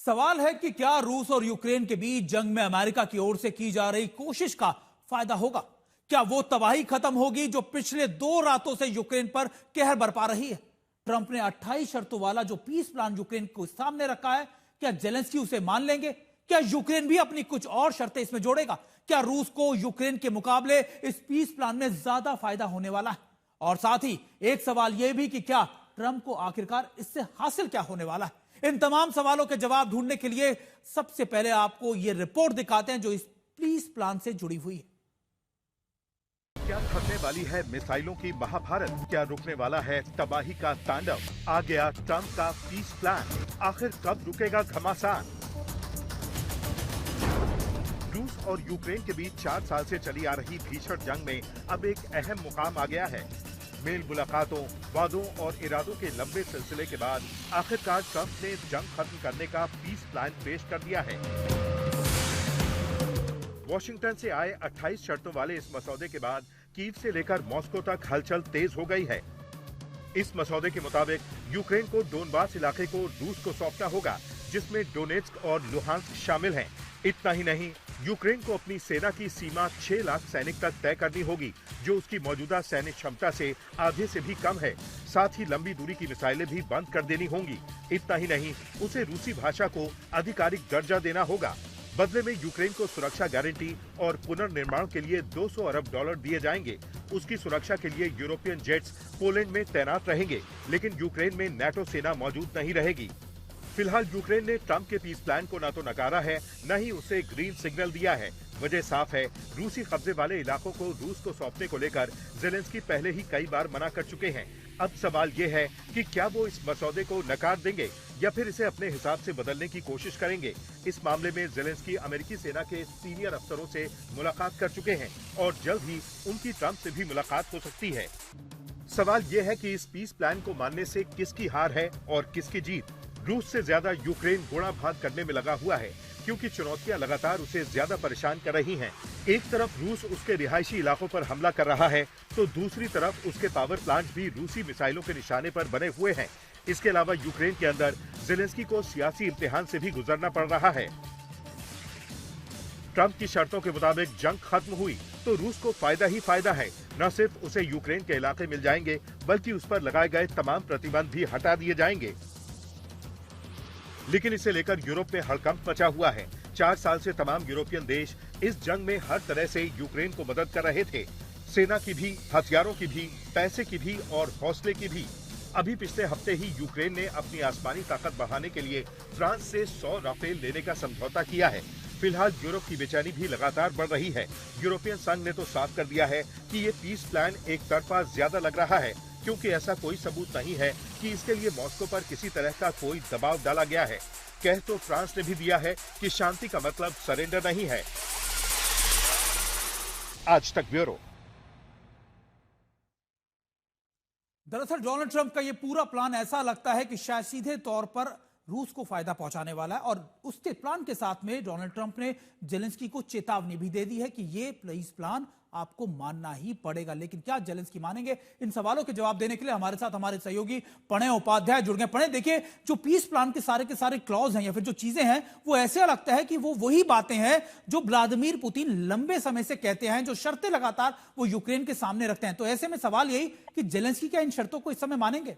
सवाल है कि क्या रूस और यूक्रेन के बीच जंग में अमेरिका की ओर से की जा रही कोशिश का फायदा होगा? क्या वो तबाही खत्म होगी जो पिछले 2 रातों से यूक्रेन पर कहर बरपा रही है? ट्रंप ने 28 शर्तों वाला जो पीस प्लान यूक्रेन को सामने रखा है, क्या जेलेंस्की उसे मान लेंगे? क्या यूक्रेन भी अपनी कुछ और शर्तें इसमें जोड़ेगा? क्या रूस को यूक्रेन के मुकाबले इस पीस प्लान में ज्यादा फायदा होने वाला है? और साथ ही एक सवाल यह भी कि क्या ट्रंप को आखिरकार इससे हासिल क्या होने वाला है? इन तमाम सवालों के जवाब ढूंढने के लिए सबसे पहले आपको यह रिपोर्ट दिखाते हैं जो इस पीस प्लान से जुड़ी हुई है। क्या थमने वाली है मिसाइलों की महाभारत? क्या रुकने वाला है तबाही का तांडव? आ गया ट्रंप का पीस प्लान, आखिर कब रुकेगा घमासान? रूस और यूक्रेन के बीच 4 साल से चली आ रही भीषण जंग में अब एक अहम मुकाम आ गया है। मेल मुलाकातों, वादों और इरादों के लंबे सिलसिले के बाद आखिरकार ट्रंप ने जंग खत्म करने का पीस प्लान पेश कर दिया है। वॉशिंगटन से आए 28 शर्तों वाले इस मसौदे के बाद कीव से लेकर मॉस्को तक हलचल तेज हो गई है। इस मसौदे के मुताबिक यूक्रेन को डोनबास इलाके को रूस को सौंपना होगा, जिसमें डोनेट्स्क और लुहांस्क शामिल हैं। इतना ही नहीं, यूक्रेन को अपनी सेना की सीमा 6 लाख सैनिक तक तय करनी होगी, जो उसकी मौजूदा सैनिक क्षमता से आधे से भी कम है। साथ ही लंबी दूरी की मिसाइलें भी बंद कर देनी होंगी। इतना ही नहीं, उसे रूसी भाषा को आधिकारिक दर्जा देना होगा। बदले में यूक्रेन को सुरक्षा गारंटी और पुनर्निर्माण के लिए $200 अरब दिए जाएंगे। उसकी सुरक्षा के लिए यूरोपियन जेट्स पोलैंड में तैनात रहेंगे, लेकिन यूक्रेन में नाटो सेना मौजूद नहीं रहेगी। फिलहाल यूक्रेन ने ट्रंप के पीस प्लान को न तो नकारा है, न ही उसे ग्रीन सिग्नल दिया है। वजह साफ है, रूसी कब्जे वाले इलाकों को रूस को सौंपने को लेकर जेलेंस्की पहले ही कई बार मना कर चुके हैं। अब सवाल ये है कि क्या वो इस मसौदे को नकार देंगे या फिर इसे अपने हिसाब से बदलने की कोशिश करेंगे। इस मामले में जेलेंस्की अमेरिकी सेना के सीनियर अफसरों से मुलाकात कर चुके हैं और जल्द ही उनकी ट्रंप से भी मुलाकात हो सकती है। सवाल ये है कि इस पीस प्लान को मानने से किसकी हार है और किसकी जीत। रूस से ज्यादा यूक्रेन गुणा भाग करने में लगा हुआ है, क्योंकि चुनौतियां लगातार उसे ज्यादा परेशान कर रही हैं। एक तरफ रूस उसके रिहायशी इलाकों पर हमला कर रहा है, तो दूसरी तरफ उसके पावर प्लांट भी रूसी मिसाइलों के निशाने पर बने हुए हैं। इसके अलावा यूक्रेन के अंदर जेलेंस्की को सियासी इम्तिहान से भी गुजरना पड़ रहा है। ट्रंप की शर्तों के मुताबिक जंग खत्म हुई तो रूस को फायदा ही फायदा है। न सिर्फ उसे यूक्रेन के इलाके मिल जाएंगे, बल्कि उस पर लगाए गए तमाम प्रतिबंध भी हटा दिए जाएंगे। लेकिन इसे लेकर यूरोप में हड़कंप मचा हुआ है। 4 साल से तमाम यूरोपियन देश इस जंग में हर तरह से यूक्रेन को मदद कर रहे थे, सेना की भी, हथियारों की भी, पैसे की भी और हौसले की भी। अभी पिछले हफ्ते ही यूक्रेन ने अपनी आसमानी ताकत बढ़ाने के लिए फ्रांस से 100 राफेल लेने का समझौता किया है। फिलहाल यूरोप की बेचैनी भी लगातार बढ़ रही है। यूरोपियन संघ ने तो साफ कर दिया है कि ये पीस प्लान एक तरफा ज्यादा लग रहा है, क्योंकि ऐसा कोई सबूत नहीं है कि इसके लिए मॉस्को पर किसी तरह का कोई दबाव डाला गया है। कह तो फ्रांस ने भी दिया है कि शांति का मतलब सरेंडर नहीं है। आज तक ब्यूरो। दरअसल डोनाल्ड ट्रंप का यह पूरा प्लान ऐसा लगता है कि शायद सीधे तौर पर रूस को फायदा पहुंचाने वाला है, और उसके प्लान के साथ में डोनाल्ड ट्रंप ने जेलेंस्की को चेतावनी भी दे दी है कि यह प्लान आपको मानना ही पड़ेगा। लेकिन क्या जेलेंस्की मानेंगे? इन सवालों के जवाब देने के लिए हमारे साथ हमारे सहयोगी प्रणय उपाध्याय जुड़ गए। प्रणय, देखिए, जो पीस प्लान के सारे क्लॉज हैं या फिर जो चीजें हैं, वो ऐसे लगता है कि वो वही बातें हैं जो व्लादिमीर पुतिन लंबे समय से कहते हैं, जो शर्तें लगातार वो यूक्रेन के सामने रखते हैं। तो ऐसे में सवाल यही कि जेलेंस्की क्या इन शर्तों को इस समय मानेंगे?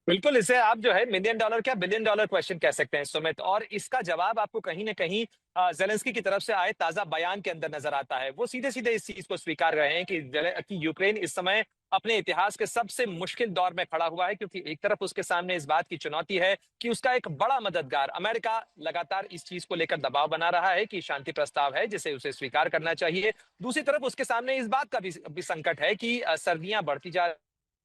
बिल्कुल, इसे आप जो है $1 मिलियन क्या $1 बिलियन क्वेश्चन कह सकते हैं सुमित। और इसका जवाब आपको कहीं न कहीं जेलेंस्की की तरफ से आए ताजा बयान के अंदर नजर आता है। वो सीधे-सीधे इस चीज को स्वीकार रहे हैं कि यूक्रेन इस समय अपने इतिहास के सबसे मुश्किल दौर में खड़ा हुआ है, क्योंकि एक तरफ उसके सामने इस बात की चुनौती है कि उसका एक बड़ा मददगार अमेरिका लगातार इस चीज को लेकर दबाव बना रहा है कि शांति प्रस्ताव है जिसे उसे स्वीकार करना चाहिए। दूसरी तरफ उसके सामने इस बात का भी संकट है कि सर्दियां बढ़ती जा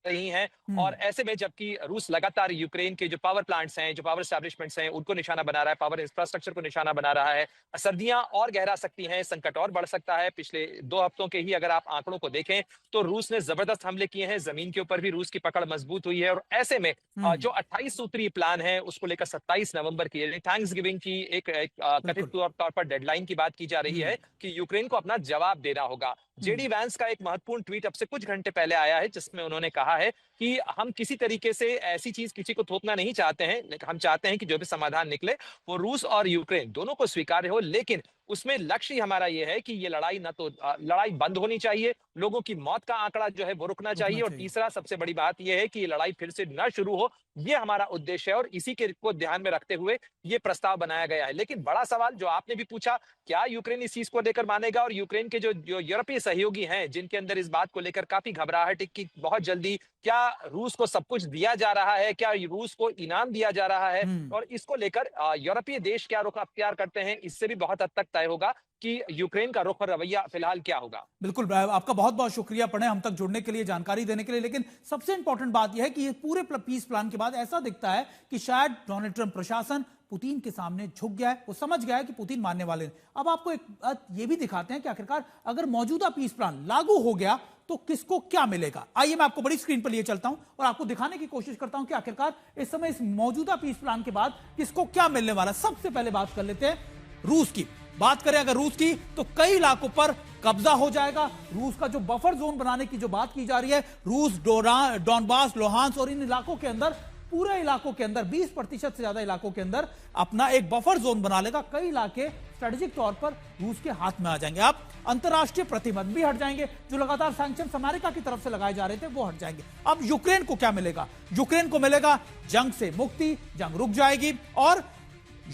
रही हैं, और ऐसे में जबकि रूस लगातार यूक्रेन के जो पावर प्लांट्स हैं, जो पावर एस्टैब्लिशमेंट्स हैं, उनको निशाना बना रहा है, पावर इंफ्रास्ट्रक्चर को निशाना बना रहा है, सर्दियां और गहरा सकती हैं, संकट और बढ़ सकता है। पिछले 2 हफ्तों के ही अगर आप आंकड़ों को देखें तो रूस ने जबरदस्त हमले किए हैं, जमीन के ऊपर भी रूस की पकड़ मजबूत हुई है। और ऐसे में जो 28 सूत्रीय प्लान है उसको लेकर 27 नवंबर की थैंक्स गिविंग की एक कथित तौर पर डेडलाइन की बात की जा रही है कि यूक्रेन को अपना जवाब देना होगा। जेडी वैंस का एक महत्वपूर्ण ट्वीट अब से कुछ घंटे पहले आया है, जिसमें उन्होंने कहा है कि कि हम किसी तरीके से ऐसी चीज किसी को थोपना नहीं चाहते हैं। हम चाहते हैं कि जो भी समाधान निकले वो रूस और यूक्रेन दोनों को स्वीकार्य हो, लेकिन उसमें लक्ष्य ही हमारा ये है कि ये लड़ाई ना तो लड़ाई बंद होनी चाहिए, लोगों की मौत का आंकड़ा जो है वो रुकना रुकना चाहिए, और चाहिए। तीसरा सबसे बड़ी बात ये है कि ये लड़ाई फिर से न शुरू हो। ये हमारा उद्देश्य है और इसी के को ध्यान में रखते हुए ये प्रस्ताव बनाया गया है। लेकिन बड़ा सवाल जो आपने भी पूछा, क्या यूक्रेन इस चीज को लेकर मानेगा, और यूक्रेन के जो जो यूरोपीय सहयोगी हैं जिनके अंदर इस बात को लेकर काफी घबराहट है कि बहुत जल्दी क्या रूस को सब कुछ दिया जा रहा है, क्या रूस को इनाम दिया जा रहा है, हम्म। और इसको लेकर यूरोपीय देश क्या रुख अख्तियार करते हैं, इससे भी बहुत हद तक तय होगा कि यूक्रेन का रुख और रवैया फिलहाल क्या होगा। बिल्कुल, आपका बहुत बहुत शुक्रिया पड़े हम तक जुड़ने के लिए, जानकारी देने के लिए। लेकिन सबसे इंपॉर्टेंट बात यह है कि ये पूरे पीस प्लान के बाद ऐसा दिखता है कि शायद डोनाल्ड ट्रंप प्रशासन पुतिन के सामने झुक गया है, वो समझ गया है कि पुतिन मानने वाले हैं। अब आपको एक बात ये भी दिखाते हैं कि आखिरकार अगर मौजूदा पीस प्लान लागू हो गया तो किसको क्या मिलेगा। आइए मैं आपको बड़ी स्क्रीन पर लिए चलता हूं और आपको दिखाने की कोशिश करता हूं कि आखिरकार इस समय इस मौजूदा पीस प्लान के बाद किसको क्या मिलने वाला। सबसे पहले बात कर लेते हैं रूस की। बात करें अगर रूस की तो कई इलाकों पर कब्जा हो जाएगा। रूस का जो बफर जोन बनाने की जो बात की जा रही है, रूस डोनबास, लोहांस और इन इलाकों के अंदर, पूरे इलाकों के अंदर 20% से ज्यादा इलाकों के अंदर अपना एक बफर जोन बना लेगा। कई इलाके स्ट्रेटेजिक तौर पर रूस के हाथ में आ जाएंगे। अब अंतरराष्ट्रीय प्रतिबंध भी हट जाएंगे, जो लगातार सैंक्शन अमेरिका की तरफ से लगाए जा रहे थे वो हट जाएंगे। अब यूक्रेन को क्या मिलेगा? यूक्रेन को मिलेगा जंग से मुक्ति, जंग रुक जाएगी और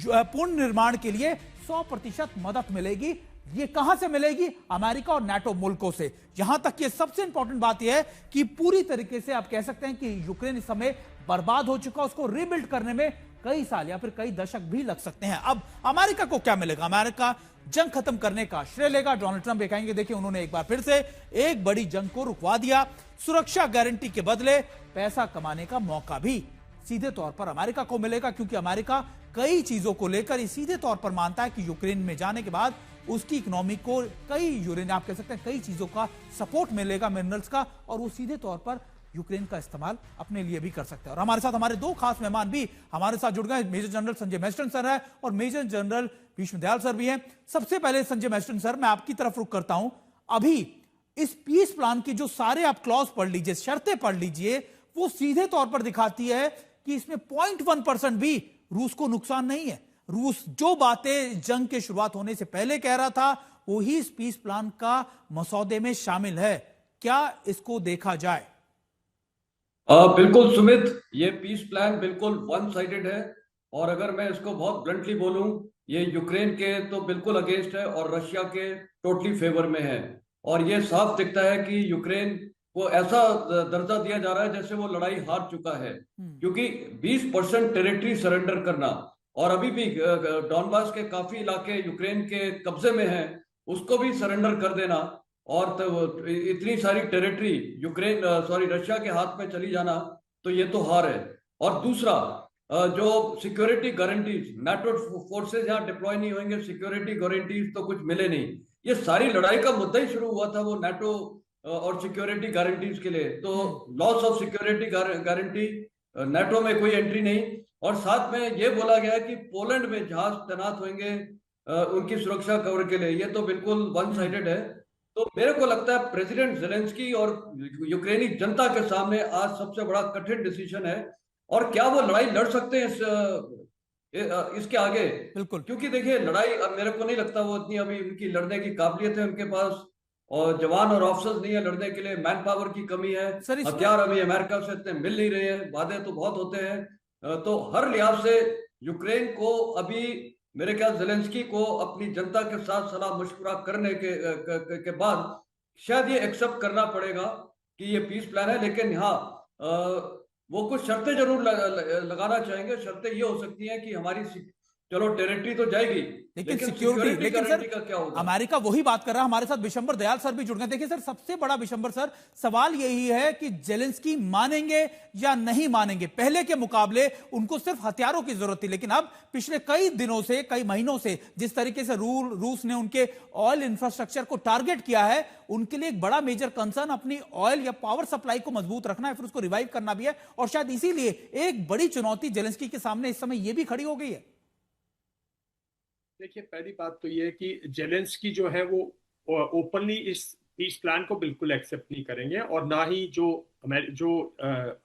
पुनर्निर्माण के लिए 100% मदद मिलेगी। ये कहां से मिलेगी? अमेरिका और नाटो मुल्कों से। यहां तक कि सबसे इंपॉर्टेंट बात यह है कि पूरी तरीके से आप कह सकते हैं कि यूक्रेन इस समय बर्बाद हो चुका, उसको रीबिल्ड करने में कई साल या फिर कई दशक भी लग सकते हैं। अब अमेरिका को क्या मिलेगा? अमेरिका जंग खत्म करने का श्रेय लेगा। डोनाल्ड ट्रंप कहेंगे देखिए उन्होंने एक बार फिर से एक बड़ी जंग को रुकवा दिया। सुरक्षा गारंटी के बदले पैसा कमाने का मौका भी सीधे तौर पर अमेरिका को मिलेगा, क्योंकि अमेरिका कई चीजों को लेकर सीधे तौर पर मानता है कि यूक्रेन में जाने के बाद उसकी इकोनॉमी को कई यूरेनियम, आप कह सकते हैं कई चीजों का सपोर्ट मिलेगा, मिनरल्स का, और वो सीधे तौर पर यूक्रेन का इस्तेमाल अपने लिए भी कर सकते हैं। और हमारे साथ हमारे दो खास मेहमान भी हमारे साथ जुड़ गए। मेजर जनरल संजय मैस्टन सर है और major general Bhishma Dayal sir भी हैं। सबसे पहले संजय मैस्टन सर, मैं आपकी तरफ रुख करता हूं। अभी इस पीस प्लान की जो सारे आप क्लॉज पढ़ लीजिए, शर्तें पढ़ लीजिए, वो सीधे तौर पर दिखाती है कि इसमें 0.1% भी रूस को नुकसान नहीं है। रूस जो बातें जंग के शुरुआत होने से पहले कह रहा था वही इस पीस प्लान का मसौदे में शामिल है। क्या इसको देखा जाए? बिल्कुल सुमित, ये पीस प्लान बिल्कुल वन साइडेड है। और अगर मैं इसको बहुत ब्लंटली बोलूं, ये यूक्रेन के तो बिल्कुल अगेंस्ट है और रशिया के टोटली फेवर में है। और ये साफ दिखता है कि यूक्रेन को ऐसा दर्जा दिया जा रहा है जैसे वो लड़ाई हार चुका है, क्योंकि 20% टेरिटरी सरेंडर करना और अभी भी डॉनबास के काफी इलाके यूक्रेन के कब्जे में हैं, उसको भी सरेंडर कर देना और तो इतनी सारी टेरिटरी यूक्रेन रशिया के हाथ में चली जाना, तो ये तो हार है। और दूसरा, जो सिक्योरिटी गारंटीज, नाटो फोर्सेज यहाँ डिप्लॉय नहीं होंगे, सिक्योरिटी गारंटीज तो कुछ मिले नहीं। ये सारी लड़ाई का मुद्दा ही शुरू हुआ था वो नाटो और सिक्योरिटी गारंटीज के लिए। तो loss of security guarantee, NATO में कोई एंट्री नहीं। और साथ में ये बोला गया कि पोलैंड में जहाज तैनात होंगे उनकी सुरक्षा कवर के लिए। ये तो बिल्कुल वन साइडेड है। तो मेरे को लगता है प्रेसिडेंट ज़ेलेंस्की और यूक्रेनी जनता के सामने आज सबसे बड़ा कठिन डिसीजन है। और क्या वो लड़ाई लड़ सकते हैं इसके आगे? बिल्कुल, क्योंकि देखिए लड़ाई, अब मेरे को नहीं लगता वो इतनी अभी उनकी लड़ने की काबिलियत है उनके पास, और जवान और ऑफिसर्स नहीं है लड़ने के लिए, मैन पावर की कमी है। सर इसमें हथियार अभी अमेरिका से इतने मिल नहीं रहे हैं, वादे तो बहुत होते हैं। तो हर लिहाज से यूक्रेन को अभी मेरे ख्याल ज़ेलेंस्की को अपनी जनता के साथ सलाह मशवरा करने के बाद शायद ये एक्सेप्ट करना पड़ेगा कि ये पीस प्लान है। लेकिन हाँ, वो कुछ शर्तें जरूर लगाना चाहेंगे। शर्तें ये हो सकती हैं कि हमारी चलो टेरिटरी तो जाएगी, लेकिन सिक्योरिटी, लेकिन सर का क्या होगा? अमेरिका वही बात कर रहा है। हमारे साथ विशंबर दयाल सर भी जुड़ गए। देखिए सर, सबसे बड़ा विशंबर सर सवाल यही है कि जेलेंस्की मानेंगे या नहीं मानेंगे। पहले के मुकाबले उनको सिर्फ हथियारों की जरूरत थी, लेकिन अब पिछले कई दिनों से, कई महीनों से जिस तरीके से रूस ने उनके ऑयल इंफ्रास्ट्रक्चर को टारगेट किया है, उनके लिए एक बड़ा मेजर कंसर्न अपनी ऑयल या पावर सप्लाई को मजबूत रखना है, फिर उसको रिवाइव करना भी है। और शायद इसीलिए एक बड़ी चुनौती जेलेंस्की के सामने इस समय यह भी खड़ी हो गई है। देखिए, पहली बात तो ये है कि जेलेंस्की जो है वो ओपनली इस प्लान को बिल्कुल एक्सेप्ट नहीं करेंगे, और ना ही जो जो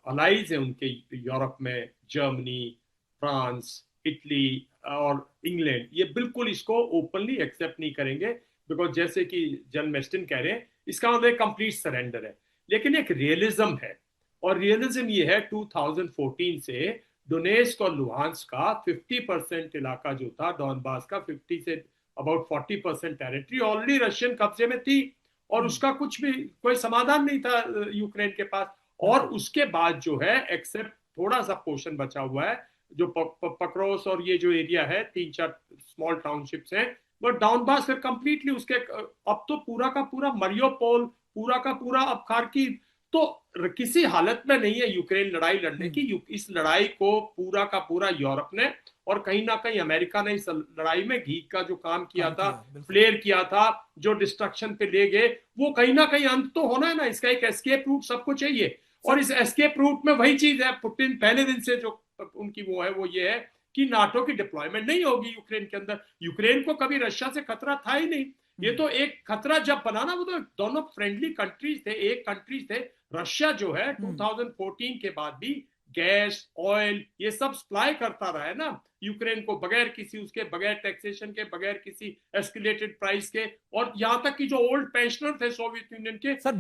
अलाइज हैं उनके यूरोप में, जर्मनी, फ्रांस, इटली और इंग्लैंड, ये बिल्कुल इसको ओपनली एक्सेप्ट नहीं करेंगे, बिकॉज जैसे कि जन मेस्टिन कह रहे हैं, इसका मतलब एक कंप्लीट सरेंडर है। लेकिन एक रियलिज्म है, और रियलिज्म ये है 2014 से डोनेट्स्क और लुहांस्क का 50% इलाका जो था, डॉनबास का 50 say about 40% territory already Russian कब्जे में थी, और उसका कुछ भी कोई समाधान नहीं था यूक्रेन के पास। और उसके बाद जो है एक्सेप्ट थोड़ा सा पोर्शन बचा हुआ है, जो पक्रोस और ये जो एरिया है, 3-4 स्मॉल टाउनशिप्स हैं, बट डाउनबास फिर कंप्लीटली उसके, अब तो पूरा का पूरा मरियोपोल, पूरा का पूरा अब खार्किव, तो किसी हालत में नहीं है यूक्रेन लड़ाई लड़ने की। इस लड़ाई को पूरा का पूरा यूरोप ने और कहीं ना कहीं अमेरिका ने इस लड़ाई में घी का जो काम किया था, फ्लेयर किया था, जो डिस्ट्रक्शन पे ले गए, वो कहीं ना कहीं अंत तो होना है ना, इसका एक एस्केप रूट सबको चाहिए। और इस एस्केप रूट में वही चीज है, पुतिन पहले दिन से जो उनकी वो है, वो ये है कि नाटो की डिप्लॉयमेंट नहीं होगी यूक्रेन के अंदर। यूक्रेन को कभी रशिया से खतरा था ही नहीं, ये तो एक खतरा जब बना ना, वो तो दोनों फ्रेंडली कंट्रीज थे, एक कंट्रीज थे। रशिया जो है 2014 के बाद भी गैस, ऑयल, ये सब सप्लाई करता रहा है ना यूक्रेन को, बगैर किसी उसके, बगैर टैक्सेशन के, बगैर किसी एस्केलेटेड प्राइस के। और यहां तक कि जो ओल्ड पेंशनर थे सोवियत यूनियन के, सर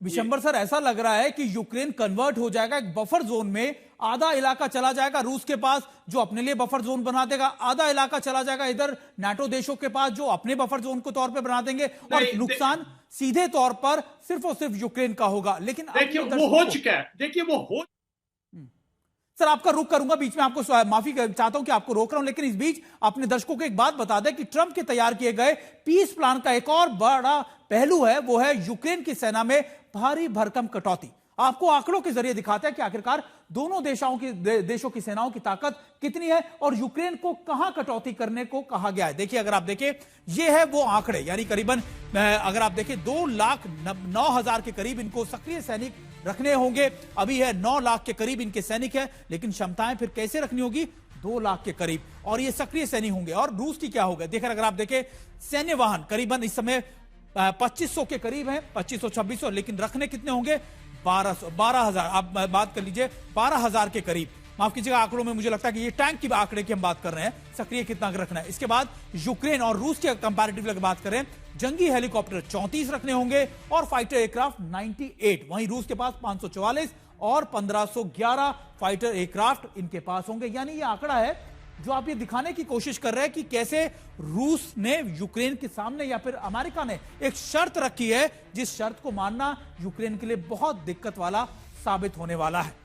विशंबर सर, ऐसा लग रहा है कि यूक्रेन कन्वर्ट हो जाएगा एक बफर जोन में, आधा इलाका चला जाएगा रूस के पास जो अपने लिए बफर जोन बना देगा, आधा इलाका चला जाएगा इधर नाटो देशों के पास जो अपने बफर जोन को तौर पे बना देंगे, और नुकसान सीधे तौर पर सिर्फ और सिर्फ यूक्रेन का होगा। लेकिन देखिए वो हो चुका है, देखिए वो हो। सर आपका रुख करूंगा, बीच में आपको माफी चाहता हूं कि आपको रोक रहा हूं, लेकिन इस बीच अपने दर्शकों को एक बात बता दें कि ट्रंप के तैयार किए गए पीस प्लान का एक और बड़ा पहलू है, वो है यूक्रेन की सेना में भारी भरकम कटौती। आपको आंकड़ों के जरिए दिखाते हैं कि आखिरकार दोनों देशों की सेनाओं की ताकत कितनी है और यूक्रेन को कहां कटौती करने को कहा गया है। देखिए, अगर आप देखें, ये है वो आंकड़े, यानी करीबन अगर आप देखें 2,09,000 के करीब इनको सक्रिय सैनिक रखने होंगे। अभी है 9 लाख के करीब इनके सैनिक है, लेकिन क्षमताएं फिर कैसे रखनी होगी, 2 लाख के करीब, और ये सक्रिय सैनिक होंगे। और रूस की क्या होगा, देखिए अगर आप देखें सैन्य वाहन करीबन इस समय 2500 के करीब है, 2500-2600, लेकिन रखने कितने होंगे, 12,000। आप बात कर लीजिए 12,000 के करीब। माफ कीजिएगा, आंकड़ों में मुझे लगता है कि ये टैंक की आंकड़े की हम बात कर रहे हैं, सक्रिय कितना रखना है। इसके बाद यूक्रेन और रूस के कंपैरेटिव अगर बात करें, जंगी हेलीकॉप्टर 34 रखने होंगे और फाइटर एयरक्राफ्ट 98। वहीं रूस के पास 544 और 1511 फाइटर एयरक्राफ्ट इनके पास होंगे। यानी ये आंकड़ा है जो आप ये दिखाने की कोशिश कर रहे हैं कि कैसे रूस ने यूक्रेन के सामने, या फिर अमेरिका ने एक शर्त रखी है, जिस शर्त को मानना यूक्रेन के लिए बहुत दिक्कत वाला साबित होने वाला है।